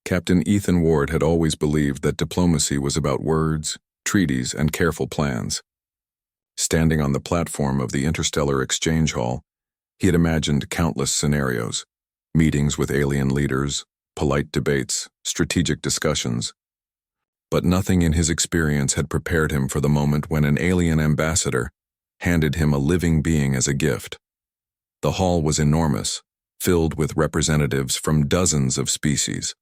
Captain Ethan Ward had always believed that diplomacy was about words, treaties, and careful plans. Standing on the platform of the Interstellar Exchange Hall, he had imagined countless scenarios: meetings with alien leaders, polite debates, strategic discussions. But nothing in his experience had prepared him for the moment when an alien ambassador handed him a living being as a gift. The hall was enormous, filled with representatives from dozens of species.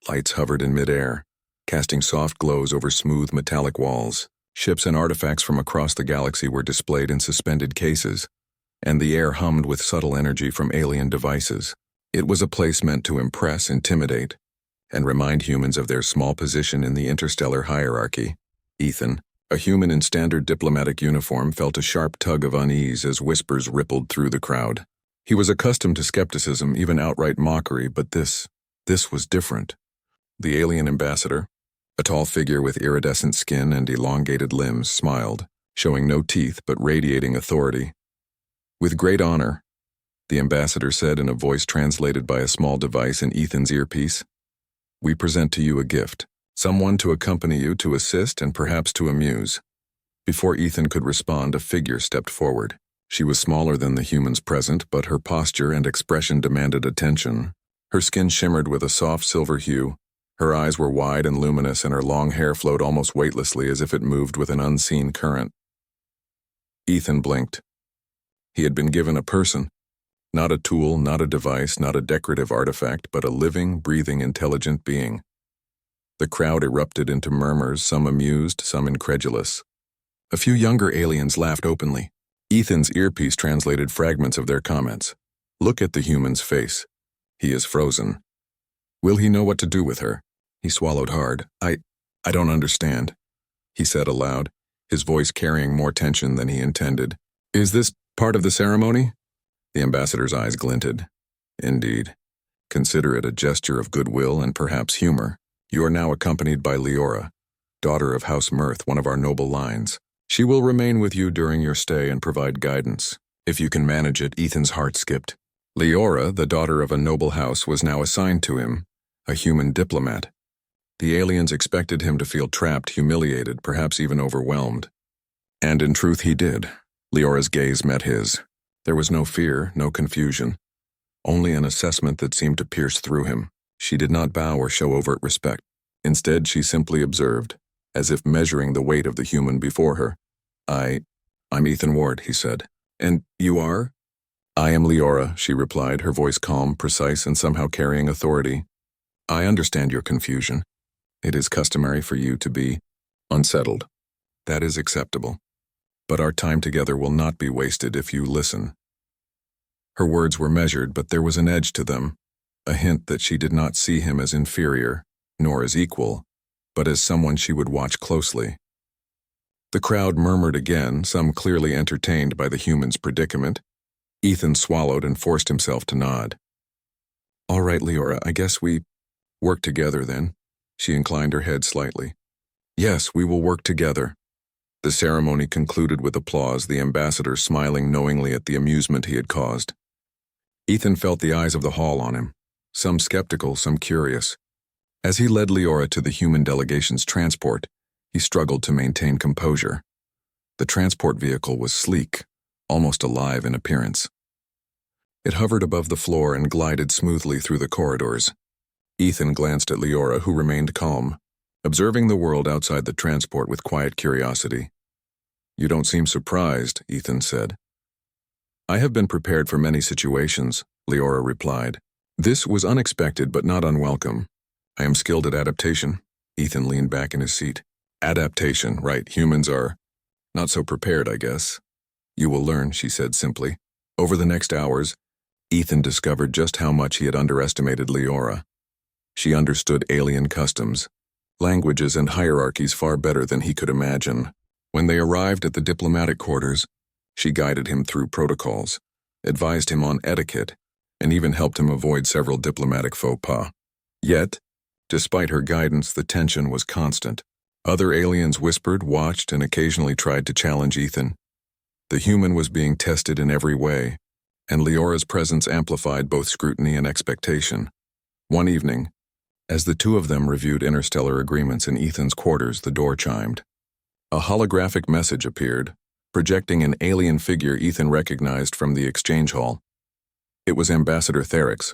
Lights hovered in midair, casting soft glows over smooth metallic walls. Ships and artifacts from across the galaxy were displayed in suspended cases, and the air hummed with subtle energy from alien devices. It was a place meant to impress, intimidate, and remind humans of their small position in the interstellar hierarchy. Ethan, a human in standard diplomatic uniform, felt a sharp tug of unease as whispers rippled through the crowd. He was accustomed to skepticism, even outright mockery, but this was different. The alien ambassador, a tall figure with iridescent skin and elongated limbs, smiled, showing no teeth but radiating authority. With great honor, the ambassador said in a voice translated by a small device in Ethan's earpiece, "We present to you a gift, someone to accompany you, to assist, and perhaps to amuse." Before Ethan could respond, a figure stepped forward. She was smaller than the humans present, but her posture and expression demanded attention. Her skin shimmered with a soft silver hue. Her eyes were wide and luminous, and her long hair flowed almost weightlessly as if it moved with an unseen current. Ethan blinked. He had been given a person. Not a tool, not a device, not a decorative artifact, but a living, breathing, intelligent being. The crowd erupted into murmurs, some amused, some incredulous. A few younger aliens laughed openly. Ethan's earpiece translated fragments of their comments. "Look at the human's face. He is frozen. Will he know what to do with her?" He swallowed hard. I don't understand," he said aloud, his voice carrying more tension than he intended. "Is this part of the ceremony?" The ambassador's eyes glinted. "Indeed. Consider it a gesture of goodwill and perhaps humor. You are now accompanied by Leora, daughter of House Mirth, one of our noble lines. She will remain with you during your stay and provide guidance. If you can manage it." Ethan's heart skipped. Leora, the daughter of a noble house, was now assigned to him, a human diplomat. The aliens expected him to feel trapped, humiliated, perhaps even overwhelmed. And in truth he did. Leora's gaze met his. There was no fear, no confusion, only an assessment that seemed to pierce through him. She did not bow or show overt respect. Instead, she simply observed, as if measuring the weight of the human before her. I'm Ethan Ward," he said. "And you are?" "I am Leora," she replied, her voice calm, precise, and somehow carrying authority. "I understand your confusion. It is customary for you to be unsettled. That is acceptable. But our time together will not be wasted if you listen." Her words were measured, but there was an edge to them, a hint that she did not see him as inferior, nor as equal, but as someone she would watch closely. The crowd murmured again, some clearly entertained by the human's predicament. Ethan swallowed and forced himself to nod. "All right, Leora, I guess we work together then." She inclined her head slightly. "Yes, we will work together." The ceremony concluded with applause, the ambassador smiling knowingly at the amusement he had caused. Ethan felt the eyes of the hall on him, some skeptical, some curious. As he led Leora to the human delegation's transport, he struggled to maintain composure. The transport vehicle was sleek, almost alive in appearance. It hovered above the floor and glided smoothly through the corridors. Ethan glanced at Leora, who remained calm, observing the world outside the transport with quiet curiosity. "You don't seem surprised," Ethan said. "I have been prepared for many situations," Leora replied. "This was unexpected but not unwelcome. I am skilled at adaptation." Ethan leaned back in his seat. "Adaptation, right. Humans are not so prepared, I guess." "You will learn," she said simply. Over the next hours, Ethan discovered just how much he had underestimated Leora. She understood alien customs, languages, and hierarchies far better than he could imagine. When they arrived at the diplomatic quarters, she guided him through protocols, advised him on etiquette, and even helped him avoid several diplomatic faux pas. Yet, despite her guidance, the tension was constant. Other aliens whispered, watched, and occasionally tried to challenge Ethan. The human was being tested in every way, and Leora's presence amplified both scrutiny and expectation. One evening, As the two of them reviewed interstellar agreements in Ethan's quarters, the door chimed. A holographic message appeared, projecting an alien figure Ethan recognized from the exchange hall. It was Ambassador Therix,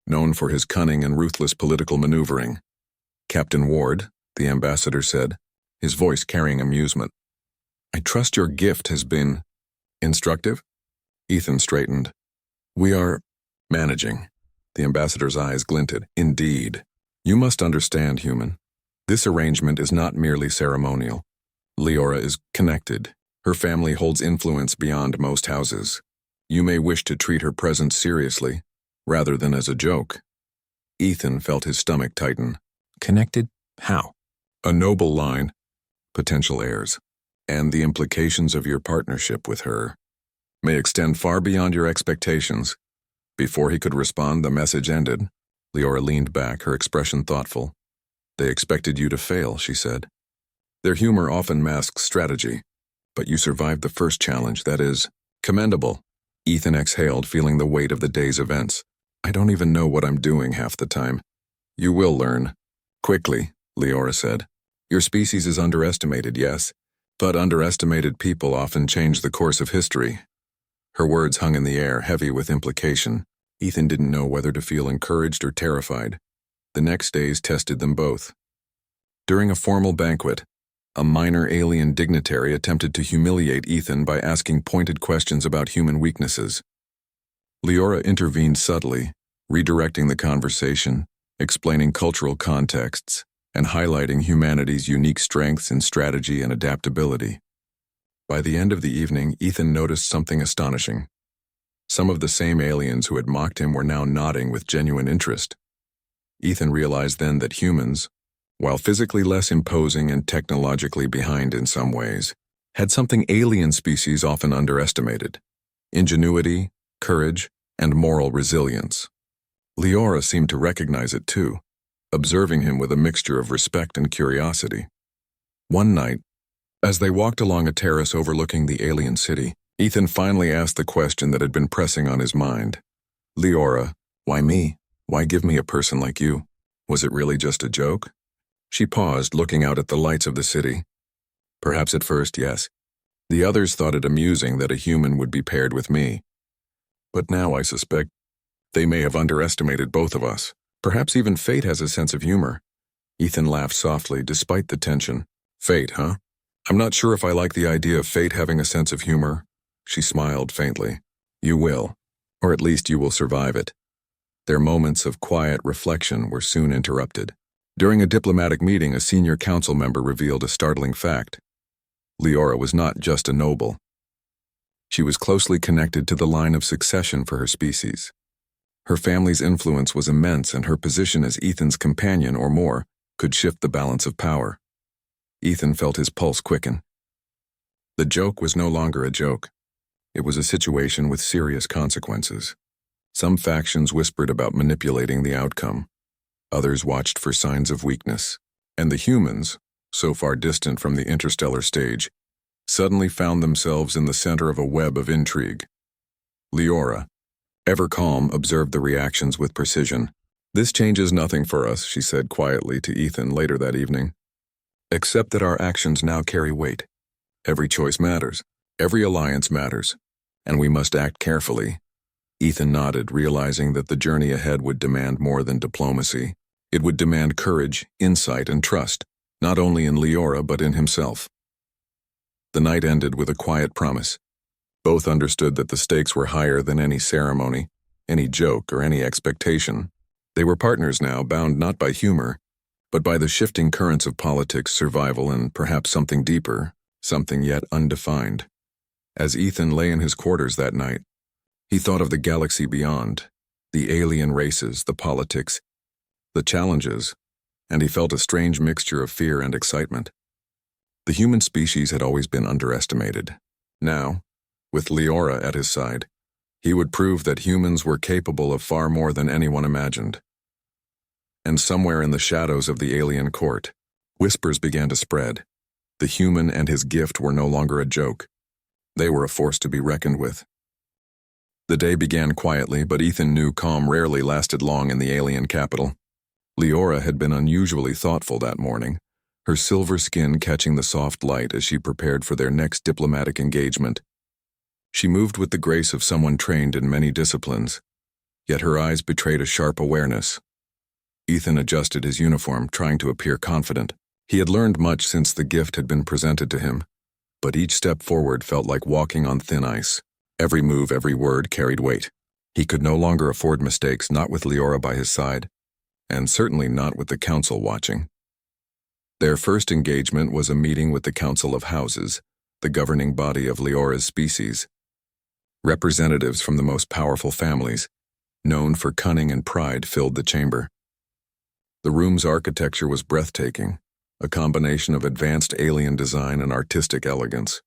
known for his cunning and ruthless political maneuvering. "Captain Ward," the ambassador said, his voice carrying amusement. "I trust your gift has been instructive?" Ethan straightened. "We are managing." The ambassador's eyes glinted. "Indeed. You must understand, human. This arrangement is not merely ceremonial. Leora is connected. Her family holds influence beyond most houses. You may wish to treat her presence seriously, rather than as a joke." Ethan felt his stomach tighten. "Connected? How?" "A noble line, potential heirs, and the implications of your partnership with her may extend far beyond your expectations." Before he could respond, the message ended. Leora leaned back, her expression thoughtful. "They expected you to fail," she said. "Their humor often masks strategy, but you survived the first challenge. That is commendable." Ethan exhaled, feeling the weight of the day's events. "I don't even know what I'm doing half the time." "You will learn. Quickly," Leora said. "Your species is underestimated, yes, but underestimated people often change the course of history." Her words hung in the air, heavy with implication. Ethan didn't know whether to feel encouraged or terrified. The next days tested them both. During a formal banquet, a minor alien dignitary attempted to humiliate Ethan by asking pointed questions about human weaknesses. Leora intervened subtly, redirecting the conversation, explaining cultural contexts, and highlighting humanity's unique strengths in strategy and adaptability. By the end of the evening, Ethan noticed something astonishing. Some of the same aliens who had mocked him were now nodding with genuine interest. Ethan realized then that humans, while physically less imposing and technologically behind in some ways, had something alien species often underestimated: ingenuity, courage, and moral resilience. Leora seemed to recognize it too, observing him with a mixture of respect and curiosity. One night, as they walked along a terrace overlooking the alien city, Ethan finally asked the question that had been pressing on his mind. "Leora, why me? Why give me a person like you? Was it really just a joke?" She paused, looking out at the lights of the city. "Perhaps at first, yes. The others thought it amusing that a human would be paired with me. But now I suspect they may have underestimated both of us. Perhaps even fate has a sense of humor." Ethan laughed softly, despite the tension. "Fate, huh? I'm not sure if I like the idea of fate having a sense of humor." She smiled faintly. "You will, or at least you will survive it." Their moments of quiet reflection were soon interrupted. During a diplomatic meeting, a senior council member revealed a startling fact. Leora was not just a noble. She was closely connected to the line of succession for her species. Her family's influence was immense, and her position as Ethan's companion or more could shift the balance of power. Ethan felt his pulse quicken. The joke was no longer a joke. It was a situation with serious consequences. Some factions whispered about manipulating the outcome. Others watched for signs of weakness. And the humans, so far distant from the interstellar stage, suddenly found themselves in the center of a web of intrigue. Leora, ever calm, observed the reactions with precision. "This changes nothing for us," she said quietly to Ethan later that evening. "Except that our actions now carry weight. Every choice matters. Every alliance matters. And we must act carefully." Ethan nodded, realizing that the journey ahead would demand more than diplomacy. It would demand courage, insight, and trust, not only in Leora but in himself. The night ended with a quiet promise. Both understood that the stakes were higher than any ceremony, any joke, or any expectation. They were partners now, bound not by humor, but by the shifting currents of politics, survival, and perhaps something deeper, something yet undefined. As Ethan lay in his quarters that night, he thought of the galaxy beyond, the alien races, the politics, the challenges, and he felt a strange mixture of fear and excitement. The human species had always been underestimated. Now, with Leora at his side, he would prove that humans were capable of far more than anyone imagined. And somewhere in the shadows of the alien court, whispers began to spread. The human and his gift were no longer a joke. They were a force to be reckoned with. The day began quietly, but Ethan knew calm rarely lasted long in the alien capital. Leora had been unusually thoughtful that morning, her silver skin catching the soft light as she prepared for their next diplomatic engagement. She moved with the grace of someone trained in many disciplines, yet her eyes betrayed a sharp awareness. Ethan adjusted his uniform, trying to appear confident. He had learned much since the gift had been presented to him, but each step forward felt like walking on thin ice. Every move, every word carried weight. He could no longer afford mistakes, not with Leora by his side, and certainly not with the council watching. Their first engagement was a meeting with the Council of Houses, the governing body of Leora's species. Representatives from the most powerful families, known for cunning and pride, filled the chamber. The room's architecture was breathtaking, a combination of advanced alien design and artistic elegance.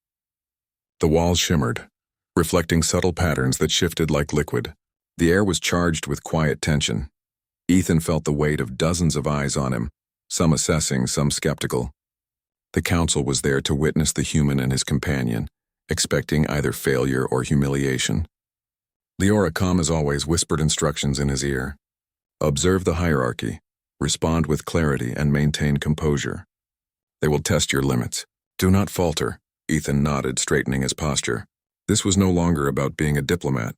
The walls shimmered, reflecting subtle patterns that shifted like liquid. The air was charged with quiet tension. Ethan felt the weight of dozens of eyes on him, some assessing, some skeptical. The council was there to witness the human and his companion, expecting either failure or humiliation. Leora, calm as always, whispered instructions in his ear. Observe the hierarchy, respond with clarity, and maintain composure. They will test your limits. Do not falter. Ethan nodded, straightening his posture. This was no longer about being a diplomat.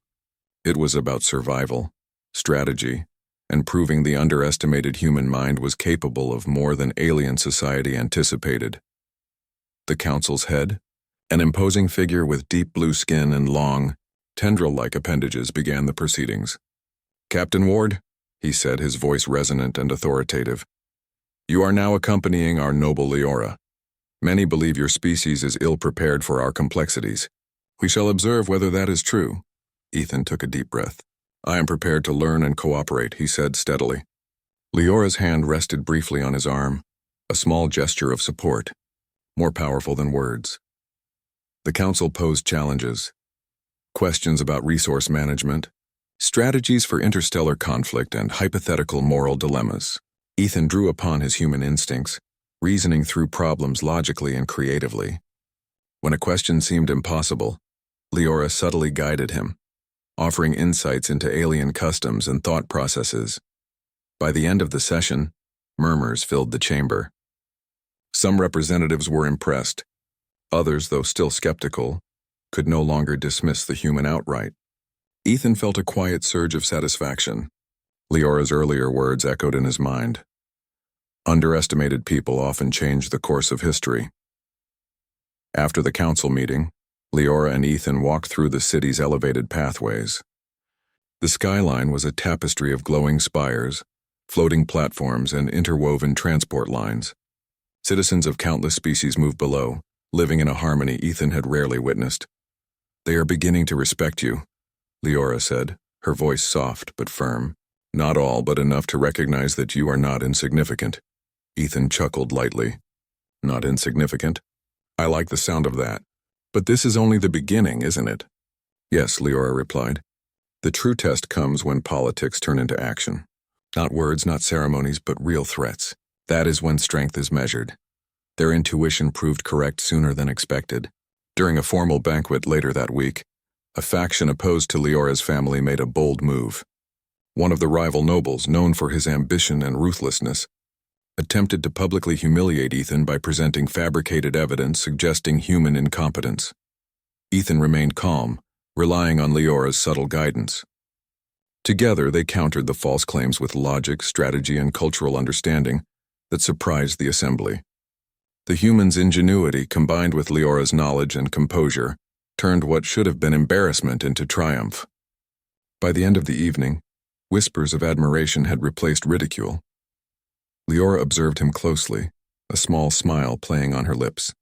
It was about survival, strategy, and proving the underestimated human mind was capable of more than alien society anticipated. The council's head, an imposing figure with deep blue skin and long, tendril-like appendages, began the proceedings. Captain Ward, he said, his voice resonant and authoritative, you are now accompanying our noble Leora. Many believe your species is ill-prepared for our complexities. We shall observe whether that is true. Ethan took a deep breath. I am prepared to learn and cooperate, he said steadily. Leora's hand rested briefly on his arm, a small gesture of support, more powerful than words. The council posed challenges. Questions about resource management, strategies for interstellar conflict, and hypothetical moral dilemmas. Ethan drew upon his human instincts, reasoning through problems logically and creatively. When a question seemed impossible, Leora subtly guided him, offering insights into alien customs and thought processes. By the end of the session, murmurs filled the chamber. Some representatives were impressed. Others, though still skeptical, could no longer dismiss the human outright. Ethan felt a quiet surge of satisfaction. Leora's earlier words echoed in his mind. Underestimated people often change the course of history. After the council meeting, Leora and Ethan walked through the city's elevated pathways. The skyline was a tapestry of glowing spires, floating platforms, and interwoven transport lines. Citizens of countless species moved below, living in a harmony Ethan had rarely witnessed. They are beginning to respect you, Leora said, her voice soft but firm. Not all, but enough to recognize that you are not insignificant. Ethan chuckled lightly. Not insignificant? I like the sound of that. But this is only the beginning, isn't it? Yes, Leora replied. The true test comes when politics turn into action. Not words, not ceremonies, but real threats. That is when strength is measured. Their intuition proved correct sooner than expected. During a formal banquet later that week, a faction opposed to Leora's family made a bold move. One of the rival nobles, known for his ambition and ruthlessness, attempted to publicly humiliate Ethan by presenting fabricated evidence suggesting human incompetence. Ethan remained calm, relying on Leora's subtle guidance. Together, they countered the false claims with logic, strategy, and cultural understanding that surprised the assembly. The human's ingenuity, combined with Leora's knowledge and composure, turned what should have been embarrassment into triumph. By the end of the evening, whispers of admiration had replaced ridicule. Leora observed him closely, a small smile playing on her lips.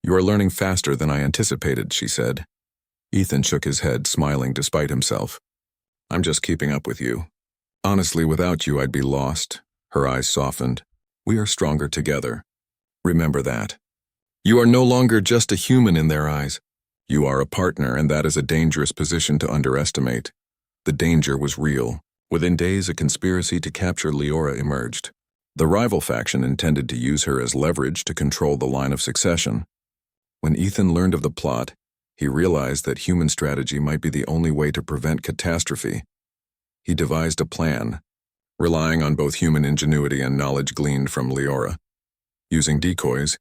You are learning faster than I anticipated, she said. Ethan shook his head, smiling despite himself. I'm just keeping up with you. Honestly, without you, I'd be lost. Her eyes softened. We are stronger together. Remember that. You are no longer just a human in their eyes. You are a partner, and that is a dangerous position to underestimate. The danger was real. Within days, a conspiracy to capture Leora emerged. The rival faction intended to use her as leverage to control the line of succession. When Ethan learned of the plot, he realized that human strategy might be the only way to prevent catastrophe. He devised a plan, relying on both human ingenuity and knowledge gleaned from Leora. Using decoys,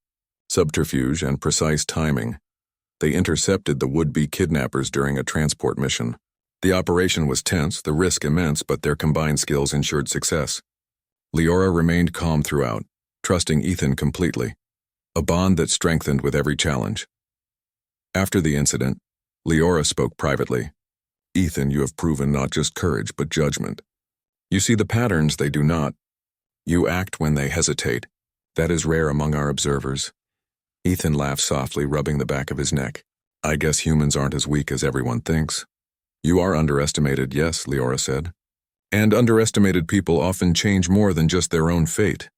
subterfuge, and precise timing, they intercepted the would-be kidnappers during a transport mission. The operation was tense, the risk immense, but their combined skills ensured success. Leora remained calm throughout, trusting Ethan completely, a bond that strengthened with every challenge. After the incident, Leora spoke privately. "Ethan, you have proven not just courage, but judgment. You see the patterns, they do not. You act when they hesitate. That is rare among our observers." Ethan laughed softly, rubbing the back of his neck. "I guess humans aren't as weak as everyone thinks." "You are underestimated, yes," Leora said. "And underestimated people often change more than just their own fate."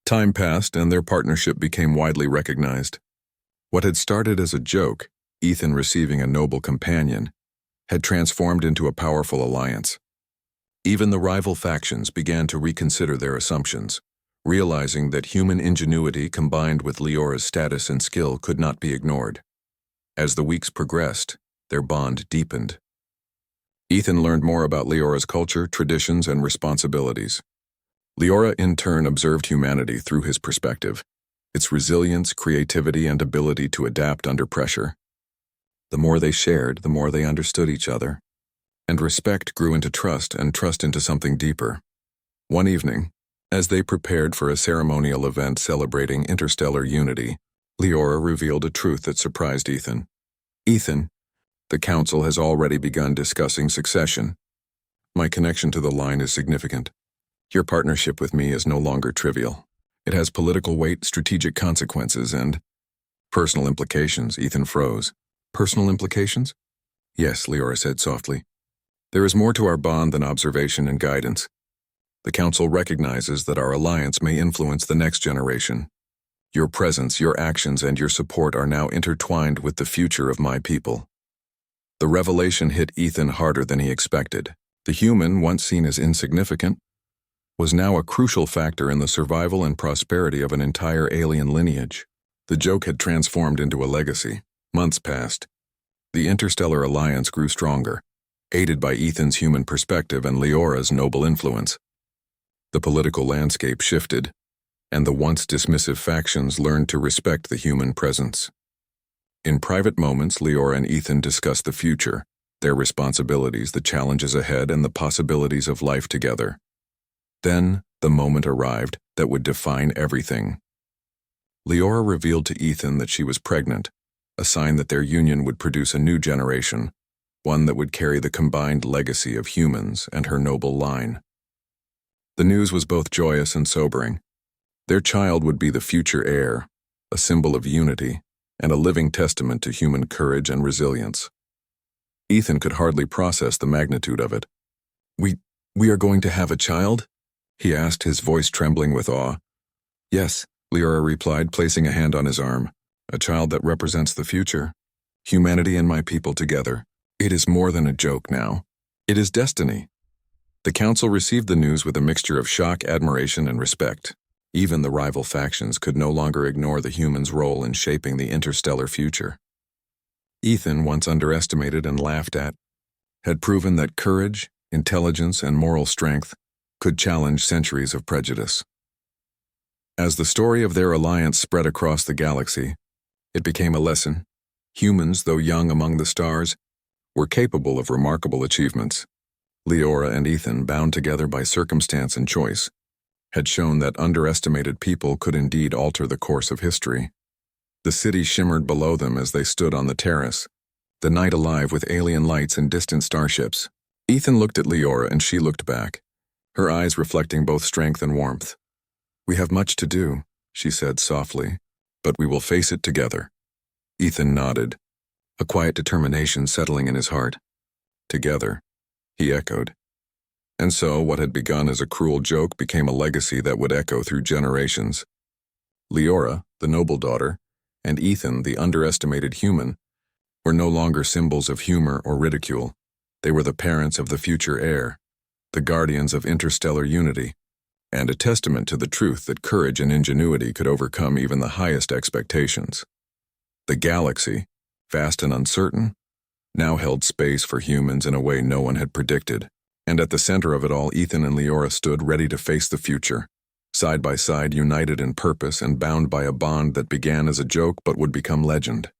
Time passed, and their partnership became widely recognized. What had started as a joke, Ethan receiving a noble companion, had transformed into a powerful alliance. Even the rival factions began to reconsider their assumptions, realizing that human ingenuity combined with Leora's status and skill could not be ignored. As the weeks progressed, their bond deepened. Ethan learned more about Leora's culture, traditions, and responsibilities. Leora in turn observed humanity through his perspective, its resilience, creativity, and ability to adapt under pressure. The more they shared, the more they understood each other, and respect grew into trust, and trust into something deeper. One evening, as they prepared for a ceremonial event celebrating interstellar unity, Leora revealed a truth that surprised Ethan. "Ethan, the Council has already begun discussing succession. My connection to the line is significant. Your partnership with me is no longer trivial. It has political weight, strategic consequences, and personal implications." Ethan froze. "Personal implications?" "Yes," Leora said softly. "There is more to our bond than observation and guidance. The Council recognizes that our alliance may influence the next generation. Your presence, your actions, and your support are now intertwined with the future of my people." The revelation hit Ethan harder than he expected. The human, once seen as insignificant, was now a crucial factor in the survival and prosperity of an entire alien lineage. The joke had transformed into a legacy. Months passed. The interstellar alliance grew stronger, aided by Ethan's human perspective and Leora's noble influence. The political landscape shifted, and the once dismissive factions learned to respect the human presence. In private moments, Leora and Ethan discussed the future, their responsibilities, the challenges ahead, and the possibilities of life together. Then, the moment arrived that would define everything. Leora revealed to Ethan that she was pregnant, a sign that their union would produce a new generation, one that would carry the combined legacy of humans and her noble line. The news was both joyous and sobering. Their child would be the future heir, a symbol of unity, and a living testament to human courage and resilience. Ethan could hardly process the magnitude of it. We are going to have a child?" he asked, his voice trembling with awe. "Yes," Leora replied, placing a hand on his arm. "A child that represents the future. Humanity and my people together. It is more than a joke now. It is destiny." The Council received the news with a mixture of shock, admiration, and respect. Even the rival factions could no longer ignore the humans' role in shaping the interstellar future. Ethan, once underestimated and laughed at, had proven that courage, intelligence, and moral strength could challenge centuries of prejudice. As the story of their alliance spread across the galaxy, it became a lesson. Humans, though young among the stars, were capable of remarkable achievements. Leora and Ethan, bound together by circumstance and choice, had shown that underestimated people could indeed alter the course of history. The city shimmered below them as they stood on the terrace, the night alive with alien lights and distant starships. Ethan looked at Leora and she looked back, her eyes reflecting both strength and warmth. "We have much to do," she said softly, "but we will face it together." Ethan nodded, a quiet determination settling in his heart. "Together," he echoed. And so, what had begun as a cruel joke became a legacy that would echo through generations. Leora, the noble daughter, and Ethan, the underestimated human, were no longer symbols of humor or ridicule. They were the parents of the future heir, the guardians of interstellar unity, and a testament to the truth that courage and ingenuity could overcome even the highest expectations. The galaxy, vast and uncertain, now held space for humans in a way no one had predicted. And at the center of it all, Ethan and Leora stood ready to face the future, side by side, united in purpose and bound by a bond that began as a joke but would become legend.